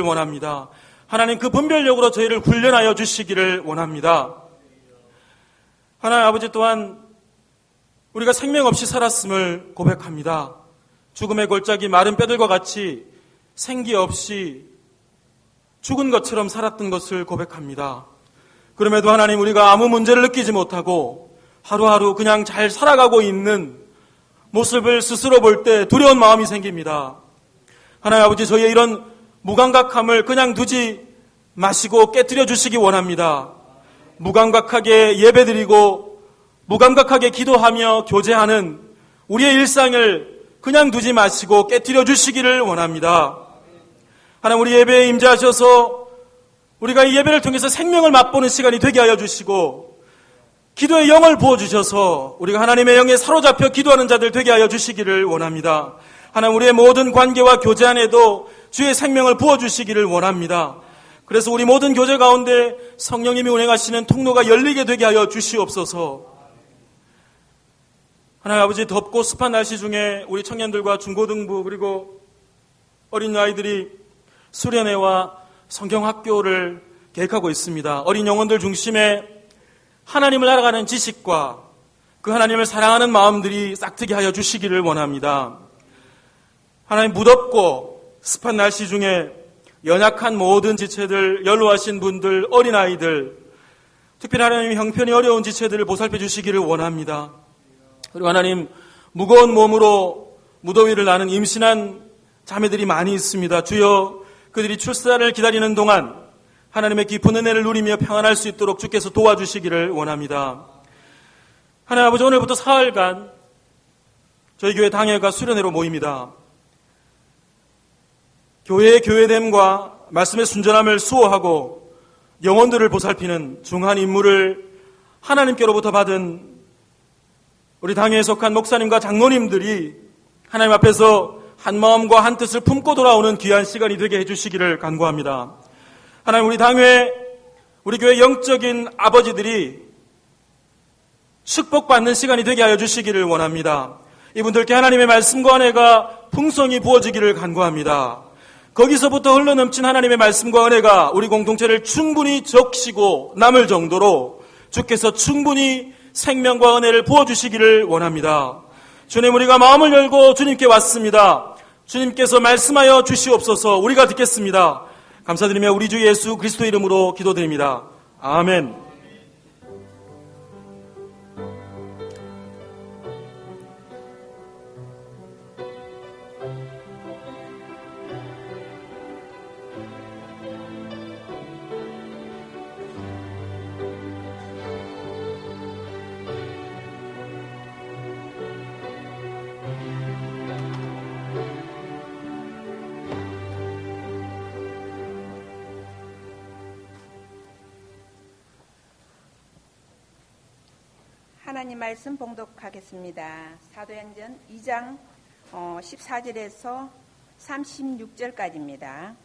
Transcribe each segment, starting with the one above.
원합니다. 하나님 그 분별력으로 저희를 훈련하여 주시기를 원합니다. 하나님 아버지 또한 우리가 생명 없이 살았음을 고백합니다. 죽음의 골짜기 마른 뼈들과 같이 생기 없이 죽은 것처럼 살았던 것을 고백합니다. 그럼에도 하나님 우리가 아무 문제를 느끼지 못하고 하루하루 그냥 잘 살아가고 있는 모습을 스스로 볼 때 두려운 마음이 생깁니다. 하나님 아버지 저희의 이런 무감각함을 그냥 두지 마시고 깨뜨려 주시기 원합니다. 무감각하게 예배드리고 무감각하게 기도하며 교제하는 우리의 일상을 그냥 두지 마시고 깨뜨려 주시기를 원합니다. 하나님 우리 예배에 임재하셔서 우리가 이 예배를 통해서 생명을 맛보는 시간이 되게 하여 주시고 기도의 영을 부어주셔서 우리가 하나님의 영에 사로잡혀 기도하는 자들 되게 하여 주시기를 원합니다. 하나님 우리의 모든 관계와 교제 안에도 주의 생명을 부어주시기를 원합니다. 그래서 우리 모든 교제 가운데 성령님이 운행하시는 통로가 열리게 되게 하여 주시옵소서. 하나님 아버지 덥고 습한 날씨 중에 우리 청년들과 중고등부 그리고 어린 아이들이 수련회와 성경학교를 계획하고 있습니다. 어린 영혼들 중심에 하나님을 알아가는 지식과 그 하나님을 사랑하는 마음들이 싹트게 하여 주시기를 원합니다. 하나님 무덥고 습한 날씨 중에 연약한 모든 지체들, 연로하신 분들, 어린아이들, 특별히 하나님 형편이 어려운 지체들을 보살펴 주시기를 원합니다. 그리고 하나님 무거운 몸으로 무더위를 나는 임신한 자매들이 많이 있습니다. 주여 그들이 출산을 기다리는 동안 하나님의 깊은 은혜를 누리며 평안할 수 있도록 주께서 도와주시기를 원합니다. 하나님 아버지 오늘부터 사흘간 저희 교회 당회가 수련회로 모입니다. 교회의 교회됨과 말씀의 순전함을 수호하고 영혼들을 보살피는 중한 임무를 하나님께로부터 받은 우리 당회에 속한 목사님과 장로님들이 하나님 앞에서 한 마음과 한 뜻을 품고 돌아오는 귀한 시간이 되게 해주시기를 간구합니다. 하나님 우리 당회, 우리 교회 영적인 아버지들이 축복받는 시간이 되게 하여 주시기를 원합니다. 이분들께 하나님의 말씀과 은혜가 풍성히 부어지기를 간구합니다. 거기서부터 흘러넘친 하나님의 말씀과 은혜가 우리 공동체를 충분히 적시고 남을 정도로 주께서 충분히 생명과 은혜를 부어주시기를 원합니다. 주님 우리가 마음을 열고 주님께 왔습니다. 주님께서 말씀하여 주시옵소서. 우리가 듣겠습니다. 감사드리며 우리 주 예수 그리스도 이름으로 기도드립니다. 아멘. 하나님 말씀 봉독하겠습니다. 사도행전 2장 14절에서 36절까지입니다.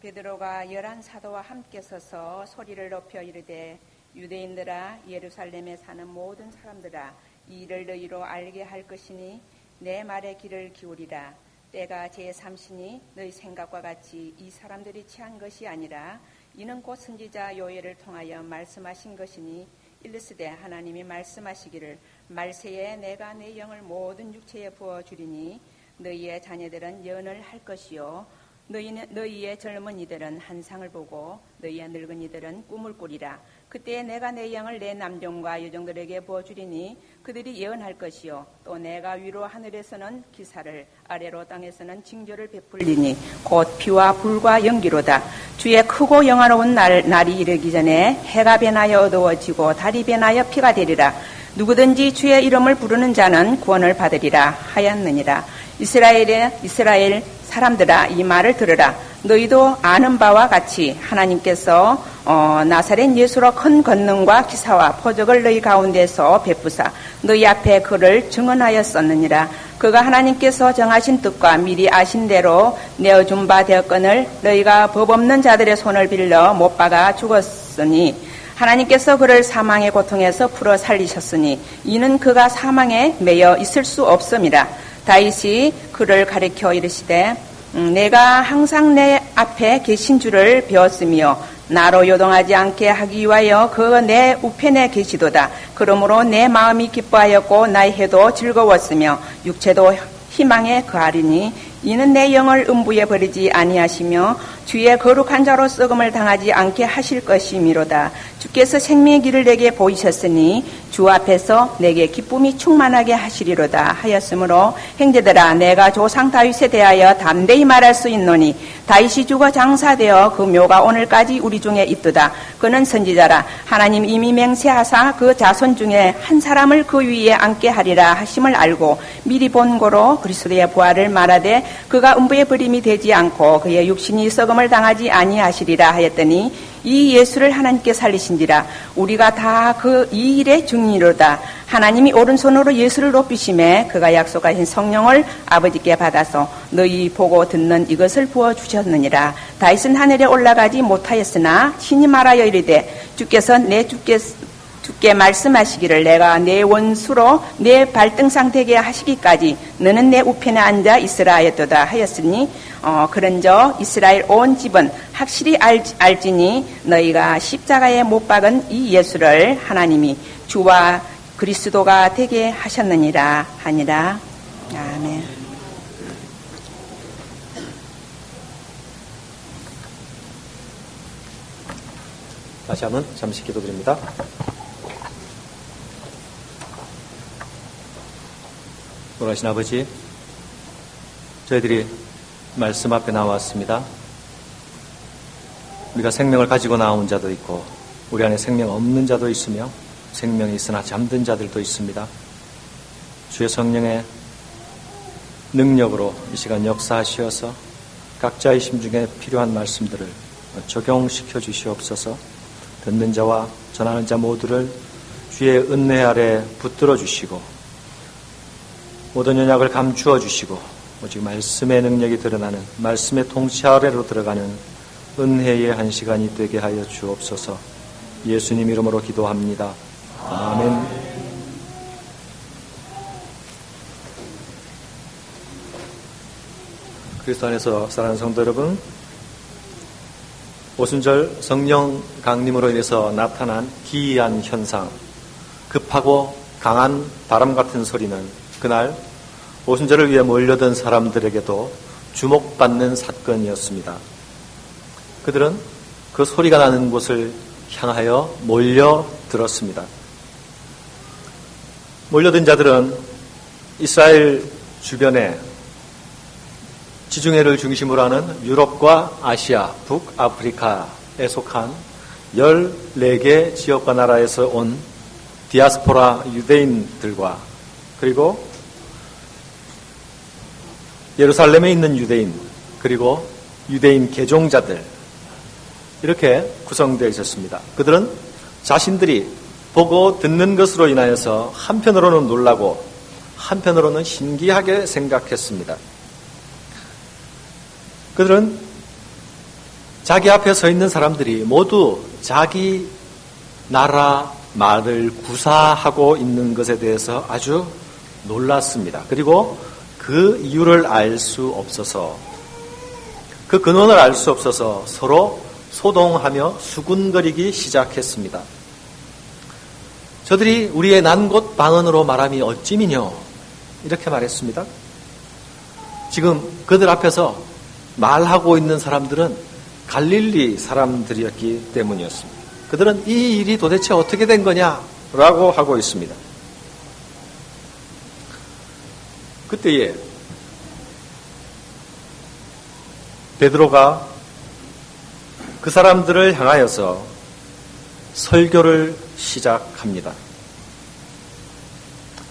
베드로가 11 사도와 함께 서서 소리를 높여 이르되 유대인들아 예루살렘에 사는 모든 사람들아 이 일을 너희로 알게 할 것이니 내 말에 귀를 기울이라. 때가 제3시니 너희 생각과 같이 이 사람들이 취한 것이 아니라 이는 곧 선지자 요엘을 통하여 말씀하신 것이니 일르스되 하나님이 말씀하시기를 말세에 내가 내 영을 모든 육체에 부어주리니 너희의 자녀들은 예언을 할 것이요 너희의 젊은이들은 환상을 보고 너희의 늙은이들은 꿈을 꾸리라. 그때 내가 내 영을 내 남종과 여종들에게 부어주리니 그들이 예언할 것이요 또 내가 위로 하늘에서는 기사를 아래로 땅에서는 징조를 베풀리니 곧 피와 불과 연기로다. 주의 크고 영화로운 날이 이르기 전에 해가 변하여 어두워지고 달이 변하여 피가 되리라. 누구든지 주의 이름을 부르는 자는 구원을 받으리라 하였느니라. 이스라엘 사람들아 이 말을 들으라. 너희도 아는 바와 같이 하나님께서 나사렛 예수로 큰 권능과 기사와 표적을 너희 가운데서 베푸사 너희 앞에 그를 증언하였었느니라. 그가 하나님께서 정하신 뜻과 미리 아신 대로 내어준 바 되었거늘 너희가 법 없는 자들의 손을 빌려 못 박아 죽었으니 하나님께서 그를 사망의 고통에서 풀어 살리셨으니 이는 그가 사망에 매여 있을 수 없음이라. 다윗이 그를 가리켜 이르시되 내가 항상 내 앞에 계신 줄을 배웠으며 나로 요동하지 않게 하기 위하여 그 내 우편에 계시도다. 그러므로 내 마음이 기뻐하였고 나의 해도 즐거웠으며 육체도 희망에 거하리니 이는 내 영을 음부에 버리지 아니하시며 주의 거룩한 자로 썩음을 당하지 않게 하실 것이미로다. 주께서 생명의 길을 내게 보이셨으니 주 앞에서 내게 기쁨이 충만하게 하시리로다 하였으므로 형제들아 내가 조상 다윗에 대하여 담대히 말할 수 있노니 다윗이 죽어 장사되어 그 묘가 오늘까지 우리 중에 있도다. 그는 선지자라. 하나님 이미 맹세하사 그 자손 중에 한 사람을 그 위에 앉게 하리라 하심을 알고 미리 본고로 그리스도의 부활을 말하되 그가 음부의 버림이 되지 않고 그의 육신이 썩음을 당하지 아니하시리라 하였더니 이 예수를 하나님께 살리신지라. 우리가 다 그 이 일의 증인이로다. 하나님이 오른손으로 예수를 높이심에 그가 약속하신 성령을 아버지께 받아서 너희 보고 듣는 이것을 부어주셨느니라. 다윗은 하늘에 올라가지 못하였으나 신이 말하여 이르되 주께서 주께 말씀하시기를 내가 내 원수로 내 발등상 되게 하시기까지 너는 내 우편에 앉아 있으라 하였도다 하였으니 그런저 이스라엘 온 집은 확실히 알지니 너희가 십자가에 못 박은 이 예수를 하나님이 주와 그리스도가 되게 하셨느니라 하니라. 아멘. 다시 한번 잠시 기도드립니다. 돌아가신 아버지, 저희들이 말씀 앞에 나왔습니다. 우리가 생명을 가지고 나온 자도 있고 우리 안에 생명 없는 자도 있으며 생명이 있으나 잠든 자들도 있습니다. 주의 성령의 능력으로 이 시간 역사하시어서 각자의 심중에 필요한 말씀들을 적용시켜 주시옵소서. 듣는 자와 전하는 자 모두를 주의 은혜 아래 붙들어 주시고 모든 연약을 감추어 주시고 오직 말씀의 능력이 드러나는 말씀의 통치 아래로 들어가는 은혜의 한 시간이 되게 하여 주옵소서. 예수님 이름으로 기도합니다. 아멘. 그리스도 안에서 사랑하는 성도 여러분, 오순절 성령 강림으로 인해서 나타난 기이한 현상, 급하고 강한 바람 같은 소리는 그날 오순절을 위해 몰려든 사람들에게도 주목받는 사건이었습니다. 그들은 그 소리가 나는 곳을 향하여 몰려들었습니다. 몰려든 자들은 이스라엘 주변에 지중해를 중심으로 하는 유럽과 아시아, 북아프리카에 속한 14개 지역과 나라에서 온 디아스포라 유대인들과 그리고 예루살렘에 있는 유대인, 그리고 유대인 개종자들, 이렇게 구성되어 있었습니다. 그들은 자신들이 보고 듣는 것으로 인하여서 한편으로는 놀라고 한편으로는 신기하게 생각했습니다. 그들은 자기 앞에 서 있는 사람들이 모두 자기 나라 말을 구사하고 있는 것에 대해서 아주 놀랐습니다. 그리고 그 이유를 알 수 없어서, 그 근원을 알 수 없어서 서로 소동하며 수군거리기 시작했습니다. 저들이 우리의 난곳 방언으로 말함이 어찌미뇨, 이렇게 말했습니다. 지금 그들 앞에서 말하고 있는 사람들은 갈릴리 사람들이었기 때문이었습니다. 그들은 이 일이 도대체 어떻게 된 거냐라고 하고 있습니다. 그때에 베드로가 그 사람들을 향하여서 설교를 시작합니다.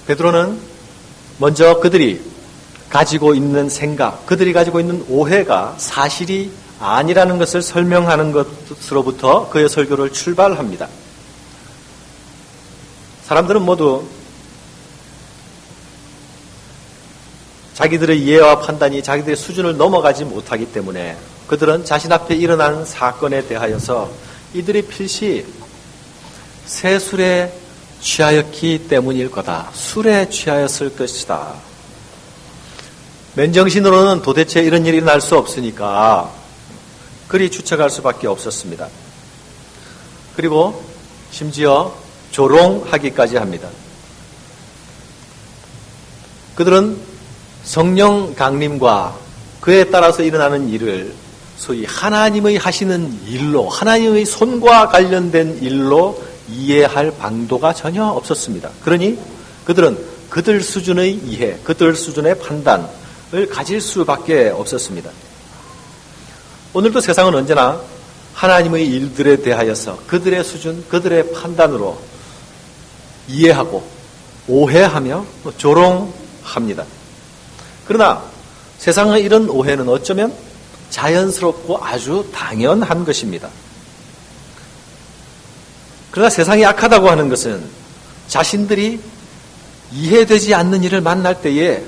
베드로는 먼저 그들이 가지고 있는 생각, 그들이 가지고 있는 오해가 사실이 아니라는 것을 설명하는 것으로부터 그의 설교를 출발합니다. 사람들은 모두 자기들의 이해와 판단이 자기들의 수준을 넘어가지 못하기 때문에 그들은 자신 앞에 일어난 사건에 대하여서 이들이 필시 새 술에 취하였기 때문일 거다. 술에 취하였을 것이다. 맨정신으로는 도대체 이런 일이 날 수 없으니까 그리 추측할 수밖에 없었습니다. 그리고 심지어 조롱하기까지 합니다. 그들은 성령 강림과 그에 따라서 일어나는 일을 소위 하나님의 하시는 일로, 하나님의 손과 관련된 일로 이해할 방도가 전혀 없었습니다. 그러니 그들은 그들 수준의 이해, 그들 수준의 판단을 가질 수밖에 없었습니다. 오늘도 세상은 언제나 하나님의 일들에 대하여서 그들의 수준, 그들의 판단으로 이해하고 오해하며 조롱합니다. 그러나 세상의 이런 오해는 어쩌면 자연스럽고 아주 당연한 것입니다. 그러나 세상이 악하다고 하는 것은 자신들이 이해되지 않는 일을 만날 때에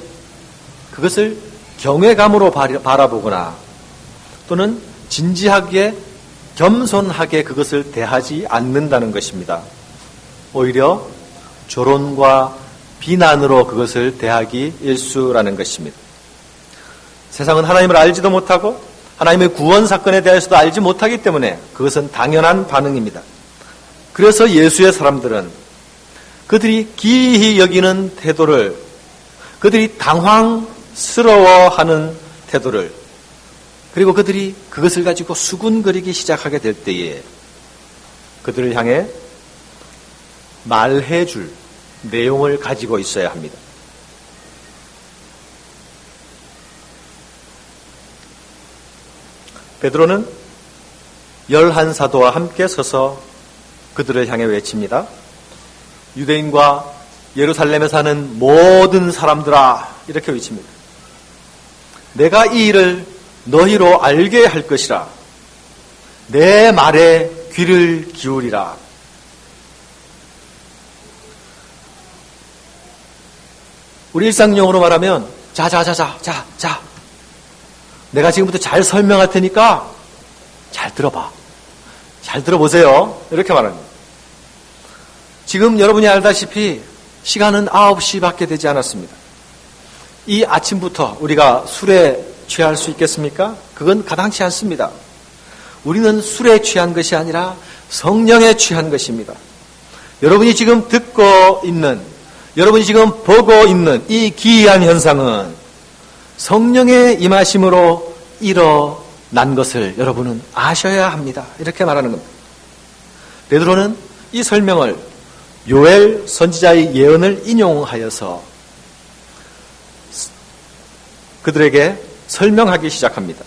그것을 경외감으로 바라보거나 또는 진지하게 겸손하게 그것을 대하지 않는다는 것입니다. 오히려 조론과 비난으로 그것을 대하기 일쑤라는 것입니다. 세상은 하나님을 알지도 못하고 하나님의 구원 사건에 대해서도 알지 못하기 때문에 그것은 당연한 반응입니다. 그래서 예수의 사람들은 그들이 기이히 여기는 태도를, 그들이 당황스러워하는 태도를, 그리고 그들이 그것을 가지고 수군거리기 시작하게 될 때에 그들을 향해 말해줄 내용을 가지고 있어야 합니다. 베드로는 11사도와 함께 서서 그들을 향해 외칩니다. 유대인과 예루살렘에 사는 모든 사람들아, 이렇게 외칩니다. 내가 이 일을 너희로 알게 할 것이라. 내 말에 귀를 기울이라. 우리 일상용어로 말하면 자. 내가 지금부터 잘 설명할 테니까 잘 들어봐. 잘 들어보세요. 이렇게 말합니다. 지금 여러분이 알다시피 시간은 9시밖에 되지 않았습니다. 이 아침부터 우리가 술에 취할 수 있겠습니까? 그건 가당치 않습니다. 우리는 술에 취한 것이 아니라 성령에 취한 것입니다. 여러분이 지금 듣고 있는, 여러분이 지금 보고 있는 이 기이한 현상은 성령의 임하심으로 일어난 것을 여러분은 아셔야 합니다. 이렇게 말하는 겁니다. 베드로는 이 설명을 요엘 선지자의 예언을 인용하여서 그들에게 설명하기 시작합니다.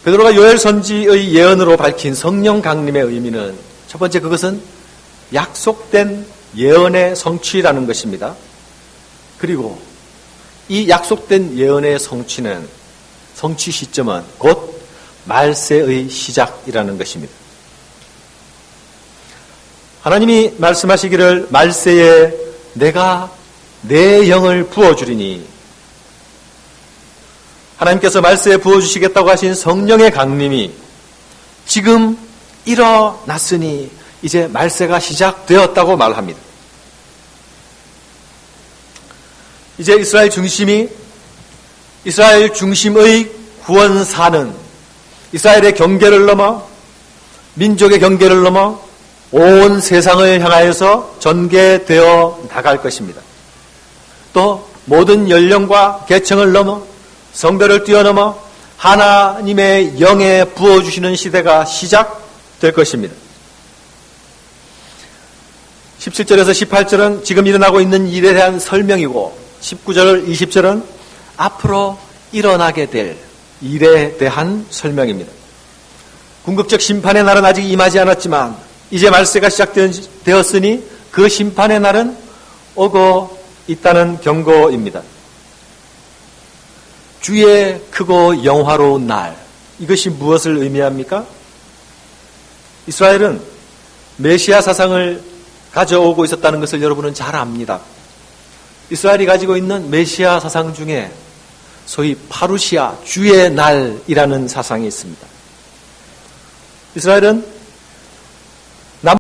베드로가 요엘 선지의 예언으로 밝힌 성령 강림의 의미는 첫 번째, 그것은 약속된 예언의 성취라는 것입니다. 그리고 이 약속된 예언의 성취 시점은 곧 말세의 시작이라는 것입니다. 하나님이 말씀하시기를 말세에 내가 내 영을 부어주리니, 하나님께서 말세에 부어주시겠다고 하신 성령의 강림이 지금 일어났으니 이제 말세가 시작되었다고 말합니다. 이제 이스라엘 중심의 구원사는 이스라엘의 경계를 넘어, 민족의 경계를 넘어 온 세상을 향하여서 전개되어 나갈 것입니다. 또 모든 연령과 계층을 넘어 성별을 뛰어넘어 하나님의 영에 부어주시는 시대가 시작될 것입니다. 17절에서 18절은 지금 일어나고 있는 일에 대한 설명이고, 19절, 20절은 앞으로 일어나게 될 일에 대한 설명입니다. 궁극적 심판의 날은 아직 임하지 않았지만 이제 말세가 시작되었으니 그 심판의 날은 오고 있다는 경고입니다. 주의 크고 영화로운 날, 이것이 무엇을 의미합니까? 이스라엘은 메시아 사상을 가져오고 있었다는 것을 여러분은 잘 압니다. 이스라엘이 가지고 있는 메시아 사상 중에 소위 파루시아, 주의 날이라는 사상이 있습니다. 이스라엘은